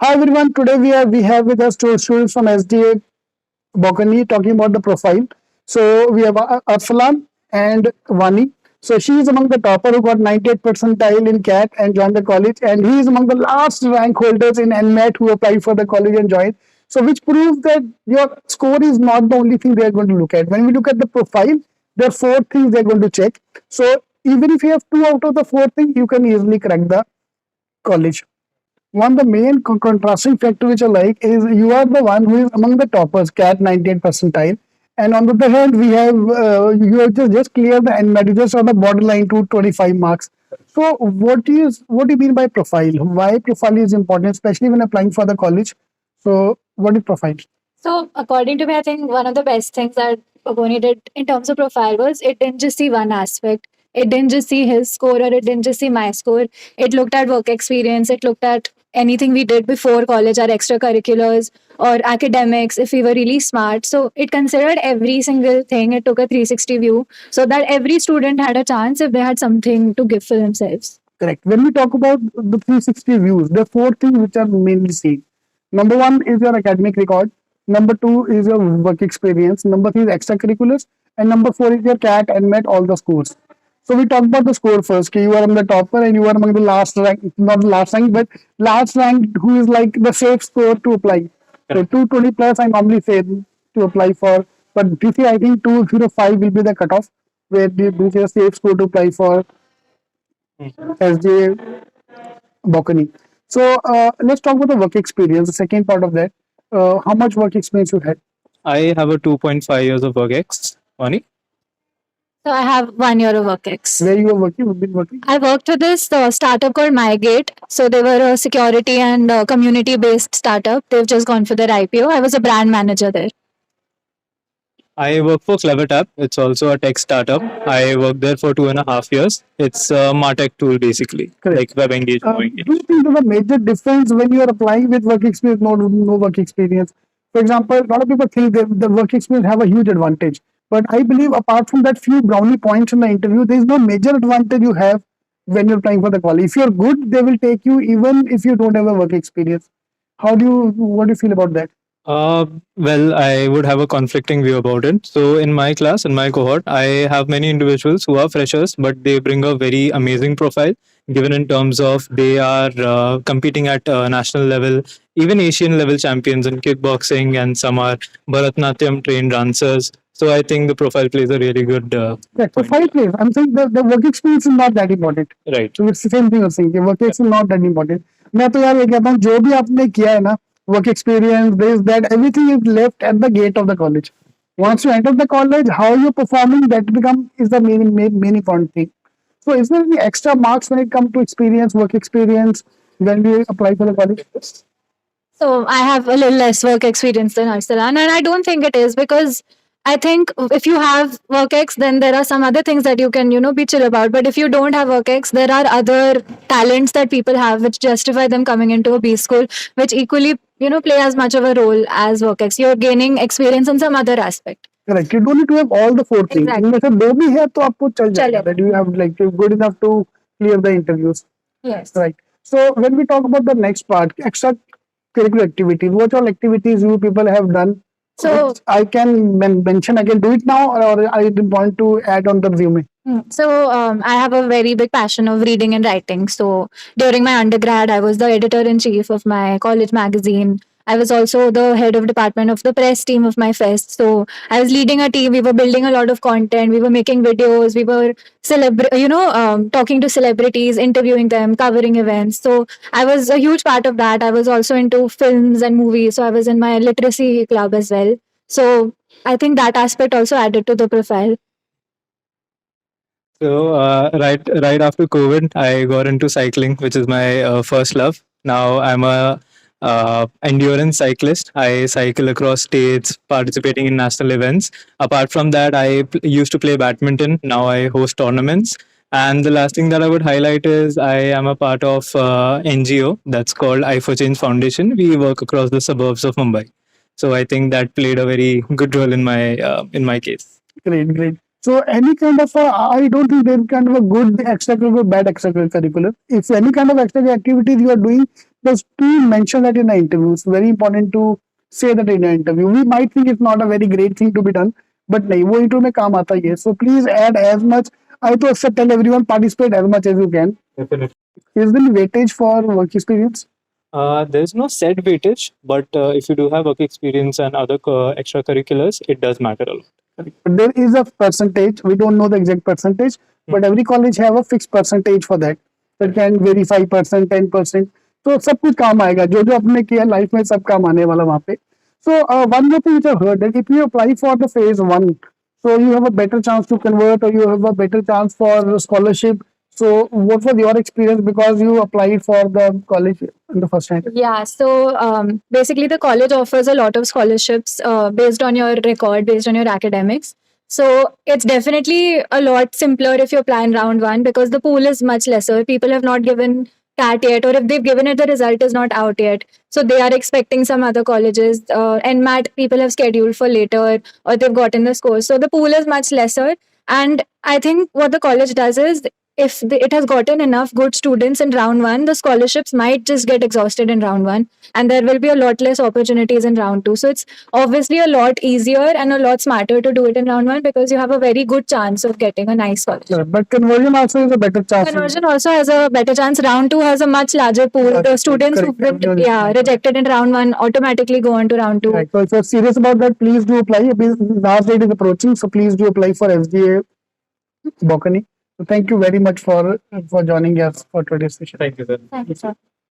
Hi everyone. Today we have with us two students from SDA Bokani talking about the profile. So we have Arsalan and Vani. So she is among the topper who got 98 percentile in CAT and joined the college, and he is among the last rank holders in NMAT who applied for the college and joined. So which proves that your score is not the only thing they are going to look at. When we look at the profile, there are four things they are going to check. So even if you have two out of the four things, you can easily crack the college. One the main contrasting factor which I like is you are the one who is among the toppers, CAT 98 percentile, and on the other hand, we have you have just cleared the NMAT, you just on the borderline to 25 marks. So, what do you mean by profile? Why profile is important, especially when applying for the college? So, what is profile? So, according to me, I think one of the best things that Ogoni did in terms of profile was it didn't just see one aspect. It didn't just see his score or it didn't just see my score. It looked at work experience. It looked at anything we did before college, our extracurriculars or academics, if we were really smart. So, it considered every single thing. It took a 360 view so that every student had a chance if they had something to give for themselves. Correct. When we talk about the 360 views, there are four things which are mainly seen. Number one is your academic record. Number two is your work experience. Number three is extracurriculars. And number four is your CAT and MET, all the scores. So we talk about the score first. You are among the topper and you are among the last rank, not the last rank, but last rank who is like the safe score to apply. So 220 plus I normally say to apply for. But this year I think 205 will be the cutoff where this is a safe score to apply for SJ Bokani. So let's talk about the work experience. The second part of that, how much work experience you had? I have a 2.5 years of work ex. Money. So I have 1 year of WorkX. Where you were working? You've been working? I worked with this startup called MyGate. So they were a security and community based startup. They've just gone for their IPO. I was a brand manager there. I work for CleverTap. It's also a tech startup. I worked there for 2.5 years. It's a MarTech tool basically, Correct. like web engagement. Do you think there's a major difference when you are applying with work experience, no work experience? For example, a lot of people think that the work experience have a huge advantage. But I believe apart from that few brownie points in the interview, there is no major advantage you have when you're applying for the college. If you're good, they will take you even if you don't have a work experience. What do you feel about that? Well, I would have a conflicting view about it. So, in my class, in my cohort, I have many individuals who are freshers, but they bring a very amazing profile, given in terms of they are competing at national level, even Asian level champions in kickboxing, and some are Bharatnatyam trained dancers. So, I think the profile plays a really good. Right. So five plays. I'm saying the work experience is not that important. Right. So it's the same thing I'm saying. Work experience is not that important. मैं तो यार ये कहता हूँ जो भी आपने किया है ना work experience this that everything is left at the gate of the college. Once you enter the college, how you're performing that is the main important thing. So is there any extra marks when it comes to experience, work experience when we apply for the college? So I have a little less work experience than Arsalan, and I don't think it is because I think if you have WorkX, then there are some other things that you can, be chill about. But if you don't have WorkX, there are other talents that people have which justify them coming into a B school, which equally, play as much of a role as WorkX. You're gaining experience in some other aspect. Correct. You don't need to have all the four things. Exactly. इनमें से दो भी है तो आपको चल जाएगा. चलेगा. That you have like you're good enough to clear the interviews. Yes. Right. So when we talk about the next part, extracurricular activities, what all activities you people have done? So Which I can mention. I can do it now, or I want to add on the resume. So I have a very big passion of reading and writing. So during my undergrad, I was the editor in chief of my college magazine. I was also the head of department of the press team of my fest. So I was leading a team. We were building a lot of content. We were making videos. We were talking to celebrities, interviewing them, covering events. So I was a huge part of that. I was also into films and movies. So I was in my literacy club as well. So I think that aspect also added to the profile. So right after COVID, I got into cycling, which is my first love. Now I'm a endurance cyclist. I cycle across states, participating in national events. Apart from that, I used to play badminton. Now I host tournaments. And the last thing that I would highlight is I am a part of NGO that's called I for Change Foundation. We work across the suburbs of Mumbai. So I think that played a very good role in my case. Great. So any kind of I don't think there's kind of a good extracurricular, bad extracurricular. If any kind of extra activities you are doing, Because to mention that in an interview, it's very important to say that in an interview. We might think it's not a very great thing to be done, but नहीं वो interview में काम आता ही है. So please add as much. I to accept tell everyone participate as much as you can. Definitely. Is there any weightage for work experience? There's no set weightage, but if you do have work experience and other extracurriculars, it does matter a lot. But there is a percentage. We don't know the exact percentage, but every college have a fixed percentage for that. That can vary 5%, 10%. तो सब कुछ काम आएगा जो जो आपने किया life में सब काम आने वाला वहाँ पे. So one more thing which I've heard that if you apply for the phase 1, so you have a better chance to convert or you have a better chance for scholarship. So what was your experience because you applied for the college in the first time? Yeah, so basically, the college offers a lot of scholarships based on your record, based on your academics. So it's definitely a lot simpler if you apply in round 1 because the pool is much lesser. People have not given CAT yet, or if they've given it, the result is not out yet. So they are expecting some other colleges, and MAT people have scheduled for later, or they've gotten the scores. So the pool is much lesser. And I think what the college does is, if it has gotten enough good students in round 1, the scholarships might just get exhausted in round 1, and there will be a lot less opportunities in round 2. So it's obviously a lot easier and a lot smarter to do it in round 1 because you have a very good chance of getting a nice scholarship. But conversion also is a better chance. Conversion also has a better chance. Round 2 has a much larger pool. Yeah, The students who've correct. been rejected in round 1 automatically go on to round 2. Right. So if you're serious about that, please do apply. Last date is approaching, so please do apply for SDA Bokani. So thank you very much for joining us for today's session. Thank you, sir. Thank you, sir.